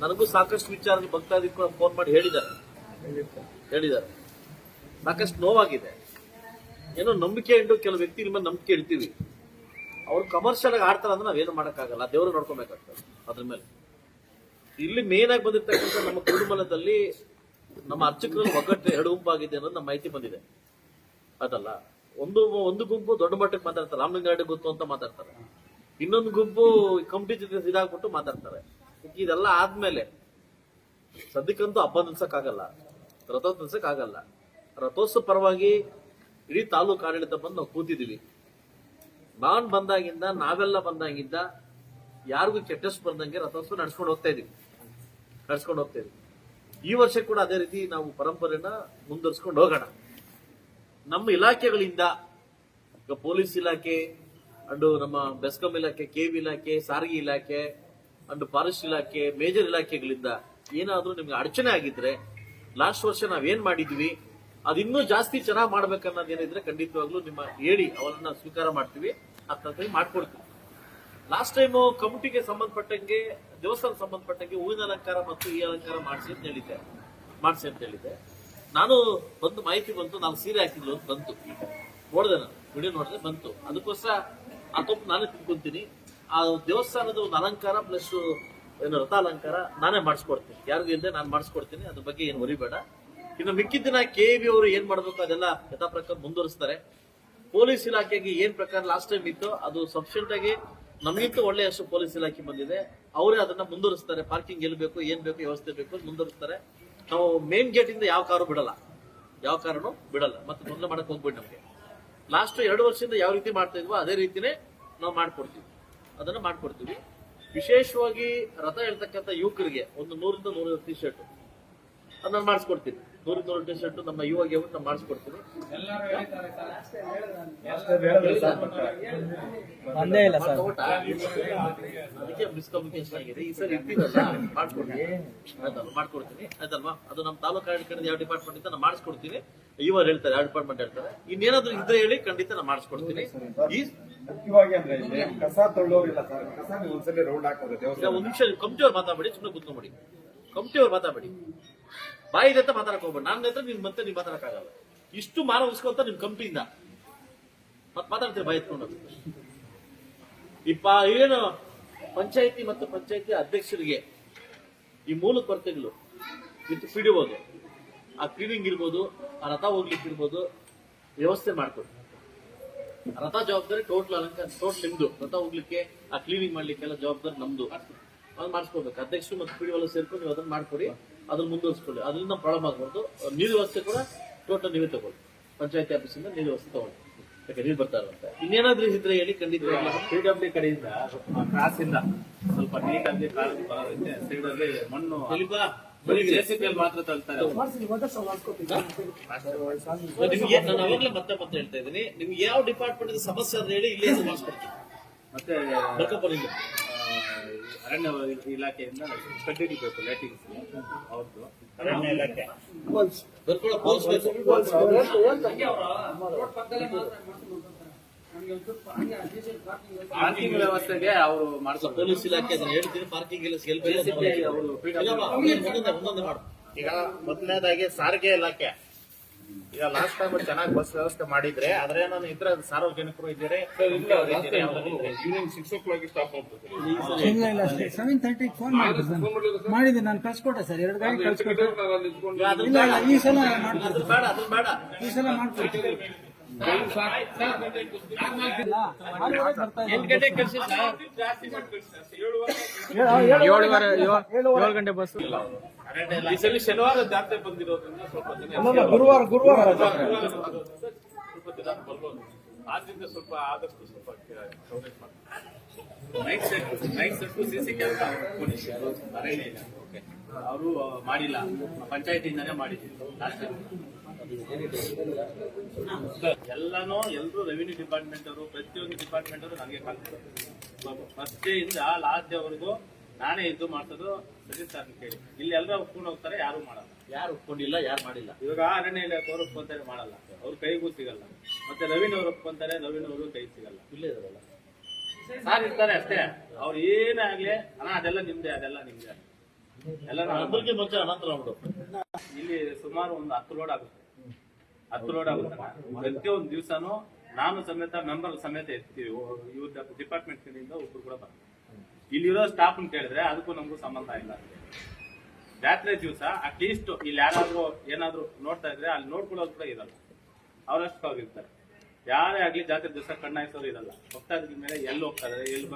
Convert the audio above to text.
ನನಗೂ ಸಾಕಷ್ಟು ವಿಚಾರ ಭಕ್ತಾದಿಗಳು ಕೂಡ ಫೋನ್ ಮಾಡಿ ಹೇಳಿದ್ದಾರೆ ಸಾಕಷ್ಟು ನೋವಾಗಿದೆ. ಏನೋ ನಂಬಿಕೆ ಇಟ್ಟು ಕೆಲವು ವ್ಯಕ್ತಿ ಮೇಲೆ ನಂಬಿಕೆ ಇಡ್ತೀವಿ, ಅವ್ರು ಕಮರ್ಷಿಯಲ್ ಆಗಿ ಆಡ್ತಾರೆ ಅಂದ್ರೆ ನಾವೇನು ಮಾಡೋಕ್ಕಾಗಲ್ಲ, ದೇವರು ನೋಡ್ಕೊಬೇಕಾಗ್ತದೆ. ಅದ್ರ ಮೇಲೆ ಇಲ್ಲಿ ಮೇನ್ ಆಗಿ ಬಂದಿರ್ತಕ್ಕಂಥ ನಮ್ಮ ಕುರುಮಲದಲ್ಲಿ ನಮ್ಮ ಅರ್ಚಕರಲ್ಲಿ ಒಗ್ಗಟ್ಟು 2 ಗುಂಪಾಗಿದೆ ಅನ್ನೋದು ನಮ್ಮ ಮಾಹಿತಿ ಬಂದಿದೆ. ಅದಲ್ಲ, ಒಂದು ಗುಂಪು ದೊಡ್ಡ ಮಟ್ಟಕ್ಕೆ ಮಾತಾಡ್ತಾರೆ, ರಾಮಲಿಂಗಾರೆಡ್ಡಿ ಗೊತ್ತು ಅಂತ ಮಾತಾಡ್ತಾರೆ, ಇನ್ನೊಂದು ಗುಂಪು ಕಮಿಟಿ ಜೊತೆ ಇದಾಗ್ಬಿಟ್ಟು ಮಾತಾಡ್ತಾರೆ. ಇದೆಲ್ಲ ಆದ್ಮೇಲೆ ಸದ್ಯಕ್ಕಂತೂ ಹಬ್ಬ ನಿಲ್ಸಕ್ಕಾಗಲ್ಲ, ರಥ ನಿಲ್ಸಕ್ಕಾಗಲ್ಲ. ರಥೋತ್ಸವ ಪರವಾಗಿ ಇಡೀ ತಾಲೂಕು ಆಡಳಿತ ಬಂದು ನಾವು ಕೂತಿದೀವಿ. ನಾವೆಲ್ಲ ಬಂದಾಗಿಂದ ಯಾರಿಗೂ ಕೆಟ್ಟಷ್ಟು ಬಂದಂಗೆ ರಥೋತ್ಸವ ನಡ್ಸ್ಕೊಂಡು ಹೋಗ್ತಾ ಇದೀವಿ. ಈ ವರ್ಷ ಕೂಡ ಅದೇ ರೀತಿ ನಾವು ಪರಂಪರೆನ ಮುಂದುವರಿಸ್ಕೊಂಡು ಹೋಗೋಣ. ನಮ್ಮ ಇಲಾಖೆಗಳಿಂದ ಈಗ ಪೊಲೀಸ್ ಇಲಾಖೆ ಅಂಡ್ ನಮ್ಮ ಬೆಸ್ಕಾಂ ಇಲಾಖೆ, ಕೆವಿ ಇಲಾಖೆ, ಸಾರಿಗೆ ಇಲಾಖೆ ಅಂಡ್ ಫಾರೆಸ್ಟ್ ಇಲಾಖೆ, ಮೇಜರ್ ಇಲಾಖೆಗಳಿಂದ ಏನಾದ್ರೂ ನಿಮ್ಗೆ ಅಡಚಣೆ ಆಗಿದ್ರೆ, ಲಾಸ್ಟ್ ವರ್ಷ ನಾವೇನ್ ಮಾಡಿದ್ವಿ ಅದಿನ್ನೂ ಜಾಸ್ತಿ ಚೆನ್ನಾಗಿ ಮಾಡ್ಬೇಕನ್ನೋದೇನಿದ್ರೆ ಖಂಡಿತವಾಗ್ಲೂ ನಿಮ್ಮ ಹೇಳಿ ಅವರನ್ನ ಸ್ವೀಕಾರ ಮಾಡ್ತೀವಿ, ಅಂತ ಮಾಡ್ಕೊಡ್ತೀವಿ. ಲಾಸ್ಟ್ ಟೈಮ್ ಕಮಿಟಿಗೆ ಸಂಬಂಧಪಟ್ಟಂಗೆ, ದೇವಸ್ಥಾನ ಸಂಬಂಧಪಟ್ಟಂಗೆ ಹೂವಿನ ಅಲಂಕಾರ ಮತ್ತು ಈ ಅಲಂಕಾರ ಮಾಡಿಸಿ ಅಂತ ಹೇಳಿದ್ದೆ. ನಾನು ಬಂದು ಮಾಹಿತಿ ಬಂತು, ನಾನು ಸೀರೆ ಹಾಕಿದ್ಲು ಅಂತ ಬಂತು, ನೋಡಿದೆ, ನಾನು ವಿಡಿಯೋ ನೋಡಿದೆ, ಬಂತು. ಅದಕ್ಕೋಸ್ಕರ ಆ ತಪ್ಪು ನಾನೇ ತಿಳ್ಕೊಂತೀನಿ. ಆ ದೇವಸ್ಥಾನದ ಒಂದು ಅಲಂಕಾರ ಪ್ಲಸ್ ಏನು ರಥ ಅಲಂಕಾರ ನಾನೇ ಮಾಡಿಸ್ಕೊಡ್ತೀನಿ, ಯಾರಿಗೂ ಇಲ್ಲದೆ ನಾನು ಮಾಡಿಸ್ಕೊಡ್ತೀನಿ. ಅದ್ರ ಬಗ್ಗೆ ಏನು ವರಿಬೇಡ. ಇನ್ನು ಮಿಕ್ಕಿದ ದಿನ ಕೆವಿ ಅವರು ಏನ್ ಮಾಡ್ಬೇಕು ಅದೆಲ್ಲ ಯಥಾ ಪ್ರಕಾರ ಮುಂದುವರಿಸ್ತಾರೆ. ಪೊಲೀಸ್ ಇಲಾಖೆಗೆ ಏನ್ ಪ್ರಕಾರ ಲಾಸ್ಟ್ ಟೈಮ್ ಇತ್ತು ಅದು ಸಫಿಷಿಯಂಟ್ ಆಗಿ ನಮಗಿಂತ ಒಳ್ಳೆಯಷ್ಟು ಪೊಲೀಸ್ ಇಲಾಖೆ ಬಂದಿದೆ, ಅವರೇ ಅದನ್ನ ಮುಂದುವರಿಸ್ತಾರೆ. ಪಾರ್ಕಿಂಗ್ ಎಲ್ಲಿ ಬೇಕು, ಏನ್ ಬೇಕು, ವ್ಯವಸ್ಥೆ ಬೇಕು ಮುಂದುವರಿಸ್ತಾರೆ. ನಾವು ಮೇನ್ ಗೇಟ್ ಇಂದ ಯಾವ ಕಾರಣನೂ ಬಿಡಲ್ಲ, ಮತ್ತೆ ತೊಂದರೆ ಮಾಡಕ್ ಹೋಗ್ಬಿಟ್ಟು ನಮ್ಗೆ ಲಾಸ್ಟ್ 2 ವರ್ಷದಿಂದ ಯಾವ ರೀತಿ ಮಾಡ್ತಾ ಇದ್ವೋ ಅದೇ ರೀತಿನೇ ನಾವು ಮಾಡ್ಕೊಡ್ತೀವಿ. ವಿಶೇಷವಾಗಿ ರಥ ಹೇಳ್ತಕ್ಕಂಥ ಯುವಕರಿಗೆ ಒಂದು 100ರಿಂದ 150 ಟಿ ಶರ್ಟ್ ಅದನ್ನ ಮಾಡಿಸ್ಕೊಡ್ತೀನಿ. 100 ಟಿ ಶರ್ಟ್ ನಮ್ಮ ಯುವಗೆ ನಾವು ಮಾಡಿಸ್ಕೊಡ್ತೀನಿ. ಅದಕ್ಕೆ ಮಿಸ್ಕಮ್ಯುನಿಕೇಶನ್ ಆಗಿದೆ. ಈ ಸರಿ ಮಾಡ್ಕೊಡ್ತೀನಿ ಆಯ್ತಲ್ವಾ. ಅದು ನಮ್ಮ ತಾಲೂಕು ಆಡಳಿತ ಯಾವ ಡಿಪಾರ್ಟ್ಮೆಂಟ್ ಇಂದ ನಾನು ಮಾಡಿಸ್ಕೊಡ್ತೀನಿ. ಇವರು ಹೇಳ್ತಾರೆ, ಯಾವ ಡಿಪಾರ್ಟ್ಮೆಂಟ್ ಹೇಳ್ತಾರೆ. ಇನ್ನೇನಾದ್ರೂ ಇದ್ರೆ ಹೇಳಿ, ಖಂಡಿತ ನಾನು ಮಾಡಿಸ್ಕೊಡ್ತೀನಿ. ಮುಖ್ಯವಾಗಿ ಅಂದ್ರೆ ಕಸ ತೊಳ್ಳೋರಿಲ್ಲ ಸರ್, ಕಸ ಒಂದ್ಸಲಿ ರೌಂಡ್ ಹಾಕೋದು. ಒಂದ್ ನಿಮಿಷ ಕಮಿಟಿಯವ್ರು ಮಾತಾಡಬೇಡಿ, ಸುಮ್ಮನೆ ಕೂತ್ಕೊಂಡ್ಬಿಡಿ. ಕಮಿಟಿಯವ್ರು ಮಾತಾಡಬೇಡಿ, ಬಾಯಿದೆ ಅಂತ ಮಾತಾಡಕ್ ಹೋಗ್ಬೇಡಿ. ನನ್ನ ಹತ್ರ ನೀನ್ ಮಾತಾಡಕ್ಕಾಗಲ್ಲ. ಇಷ್ಟು ಮಾನ ಉಳಿಸ್ಕೊಂತ ನಿಮ್ ಕಂಪ್ನಿಯಿಂದ ಮತ್ ಮಾತಾಡ್ತೀರಿ ಬಾಯಿ ಎತ್ಕೊಂಡು. ಏನು ಪಂಚಾಯತಿ ಮತ್ತು ಪಂಚಾಯತಿ ಅಧ್ಯಕ್ಷರಿಗೆ ಈ ಮೂಲ ಕೊರತೆಗಳು ವಿತ್ ಪಿಡಿಒಗೆ ಆ ಕ್ಲೀನಿಂಗ್ ಇರ್ಬೋದು, ಆ ರಥ ಹೋಗ್ಲಿಕ್ಕೆ ಇರ್ಬೋದು, ವ್ಯವಸ್ಥೆ ಮಾಡ್ಕೊಡಿ. ರಥ ಜವಾಬ್ದಾರಿ ಟೋಟಲ್ ಅಲಂಕಾರ ಟೋಟಲ್ ನಿಮ್ದು. ರಥ ಹೋಗ್ಲಿಕ್ಕೆ ಆ ಕ್ಲೀನಿಂಗ್ ಮಾಡ್ಲಿಕ್ಕೆಲ್ಲ ಜವಾಬ್ದಾರಿ ನಮ್ದು. ಅದನ್ನ ಮಾಡಿಸ್ಕೋಬೇಕು. ಅಧ್ಯಕ್ಷರು ಮತ್ತು ಪಿಡಿಒ ಸೇರ್ಕೊಂಡು ನೀವು ಅದನ್ನ ಮಾಡ್ಕೊಡಿ, ಅದನ್ನ ಮುಂದುವರಿಸ್ಕೊಳ್ಳಿ. ಅದರಿಂದ ಪ್ರಾಬ್ಲಮ್ ಆಗ್ಬಾರ್ದು. ನೀರು ವ್ಯವಸ್ಥೆ ಕೂಡ ಟೋಟಲ್ ನೀವೇ ತಗೊಳ್ಳಿ. ಪಂಚಾಯತಿ ಆಫೀಸಿಂದ ನೀರು ವ್ಯವಸ್ಥೆ ತಗೊಳ್ಳಿ, ಯಾಕೆ ನೀರು ಬರ್ತಾರಂತೆ. ಇನ್ನೇನಾದ್ರೂ ಇದ್ರೆ ಹೇಳಿ, ಖಂಡಿತ PWD ಕಡೆಯಿಂದ ಕ್ರಾಸ್ ಇಂದ ಸ್ವಲ್ಪ ನೀಟಾಗಿ ಸೈಡ್ ಅಲ್ಲಿ ಮಣ್ಣು JCBಯಲ್ಲಿ ಮಾತ್ರ ತಳ್ತಾರೆ. ನಿಮ್ಗೆ ನಾನು ಅವಾಗಲೇ ಮತ್ತೆ ಹೇಳ್ತಾ ಇದ್ದೀನಿ, ನಿಮ್ಗೆ ಯಾವ ಡಿಪಾರ್ಟ್ಮೆಂಟ್ ಸಮಸ್ಯೆ ಆದ್ರೆ ಹೇಳಿ, ಇಲ್ಲಿ ಮಾಡಿಸ್ಕೊಡ್ತೀನಿ. ಮತ್ತೆ ಅರಣ್ಯ ಇಲಾಖೆಯಿಂದ ಕಡ್ಡಿ ಬೇಕು, ಲೈಟಿಂಗ್ಸ್ ಅವ್ರದ್ದು ಅರಣ್ಯ ಇಲಾಖೆ ಪಾರ್ಕಿಂಗ್ ವ್ಯವಸ್ಥೆಗೆ ಅವರು ಮಾಡಿಸ್ತಾರೆ. ಪೊಲೀಸ್ ಇಲಾಖೆ ಅದನ್ನ ಹೇಳ್ತೀನಿ, ಪಾರ್ಕಿಂಗ್ ಎಲ್ಲ ಈಗ ಮೊದಲನೇದಾಗಿ ಸಾರಿಗೆ ಇಲಾಖೆ ಈಗ ಲಾಸ್ಟ್ ಟೈಮ್ ಚೆನ್ನಾಗಿ ಬಸ್ ವ್ಯವಸ್ಥೆ ಮಾಡಿದ್ರೆ ಆದ್ರೆ ನಾನು ಇದ್ರ ಸಾರ್ವಜನಿಕರು ಇದ್ದೀರಿ. ಈವ್ನಿಂಗ್ 6 o'clock ಸ್ಟಾಪ್ ಆಗ್ತದೆ. ಇಲ್ಲ 7:30 ಫೋನ್ ಮಾಡಿದ್ದೆ ನಾನು. ಕಳ್ಸಿಕೊಟ್ಟೆ ಸರ್, 2 ಗಾಡಿ ಕಳ್ಸಿಕೊಟ್ಟೆ. ಇಲ್ಲ ಈ ಸಲ ಮಾಡ್ಕೊಡ್ತೀನಿ, ಈ ಸಲ ಮಾಡ್ಕೊಡ್ತೀನಿ. 7 ಗಂಟೆ ಬಸ್. ಈ ಸಲ ಶನಿವಾರ ಜಾತ್ರೆ ಬಂದಿರೋದ್ರಿಂದ ಸ್ವಲ್ಪ ಜನ ಗುರುವಾರ ಸ್ವಲ್ಪ ಜನ ಬರ್ಬೋದು. ಆದ್ರಿಂದ ಸ್ವಲ್ಪ ಆದಷ್ಟು ಸ್ವಲ್ಪ ನೈಟ್ ಸೆಟ್ ಸಿಸಿ ಕ್ಯಾಮೆರಾ ಅರಣ್ಯ ಇಲ್ಲ, ಅವರು ಮಾಡಿಲ್ಲ, ಪಂಚಾಯತಿಯಿಂದಾನೇ ಮಾಡಿದ್ದೀವಿ ಲಾಸ್ಟ್ ಟೈಮ್. ಎಲ್ಲರೂ ರೆವಿನ್ಯೂ ಡಿಪಾರ್ಟ್ಮೆಂಟ್ ಅವರು, ಪ್ರತಿಯೊಂದು ಡಿಪಾರ್ಟ್ಮೆಂಟ್ ಅವರು ನನಗೆ ಕಲ್ತಿದ್ರು. ಫಸ್ಟ್ ಡೇ ಇಂದ ಲಾಸ್ಟ್ ಡೇ ವರೆಗೂ ನಾನೇ ಇದ್ದು ಮಾಡ್ಸೋದು. ಸತೀಶ್ ಸರ್ ಕೇಳಿ, ಇಲ್ಲಿ ಎಲ್ಲರೂ ಒಪ್ಕೊಂಡು ಹೋಗ್ತಾರೆ, ಯಾರು ಮಾಡಲ್ಲ. ಯಾರು ಒಪ್ಕೊಂಡಿಲ್ಲ, ಯಾರು ಮಾಡಿಲ್ಲ. ಇವಾಗ ಅರಣ್ಯ ಇಲಾಖೆಯವರು ಒಪ್ಕೊಂತಾರೆ, ಮಾಡಲ್ಲ, ಅವ್ರ ಕೈಗೂ ಸಿಗಲ್ಲ. ಮತ್ತೆ ರವೀನ್ ಅವರು ಒಪ್ಕೊಂತಾರೆ, ರವೀನ್ ಅವರು ಕೈ ಸಿಗಲ್ಲ. ಇಲ್ಲೇ ಇದಾರಲ್ಲ ಸಾರ್ ಇರ್ತಾರೆ ಅಷ್ಟೇ. ಅವ್ರು ಏನೇ ಆಗ್ಲಿ, ಅದೆಲ್ಲ ನಿಮ್ದೆ ಎಲ್ಲ ನಾವು ಅದ್ರಿಗೆ ಮುಂಚೆ ಅನಂತರ ಅವ್ರು ಇಲ್ಲಿ ಸುಮಾರು ಒಂದು 10 ಲೋಡ್ ಆಗುತ್ತೆ 10 ಲೋಡ್ ಆಗುತ್ತೆ ಪ್ರತಿಯೊಂದು ದಿವಸನೂ ನಾನು ಸಮೇತ ಮೆಂಬರ್ ಸಮೇತ ಎತ್ತೀವಿ ಇವ್ರ ಡಿಪಾರ್ಟ್ಮೆಂಟ್ ಕಡೆಯಿಂದ ಒಬ್ರು ಕೂಡ ಬರ್ತಾರೆ ಇಲ್ಲಿರೋ ಸ್ಟಾಫ್ ಕೇಳಿದ್ರೆ ಅದಕ್ಕೂ ನಮಗೂ ಸಂಬಂಧ ಇಲ್ಲ ಜಾತ್ರೆ ದಿವಸ ಅಟ್ಲೀಸ್ಟ್ ಇಲ್ಲಿ ಯಾರಾದ್ರೂ ಏನಾದ್ರು ನೋಡ್ತಾ ಇದ್ರೆ ಅಲ್ಲಿ ನೋಡ್ಕೊಳ್ಳೋದು ಕೂಡ ಇರಲ್ಲ ಅವರಷ್ಟು ಹೋಗಿರ್ತಾರೆ ಯಾರೇ ಆಗ್ಲಿ ಜಾತ್ರೆ ದಿವಸ ಕಣ್ಣಾಯಿಸೋರು ಇರಲ್ಲ ಭಕ್ತಾದಿಗಳ ಮೇಲೆ ಎಲ್ಲಿ ಹೋಗ್ತಾರೆ ಎಲ್ಲಿ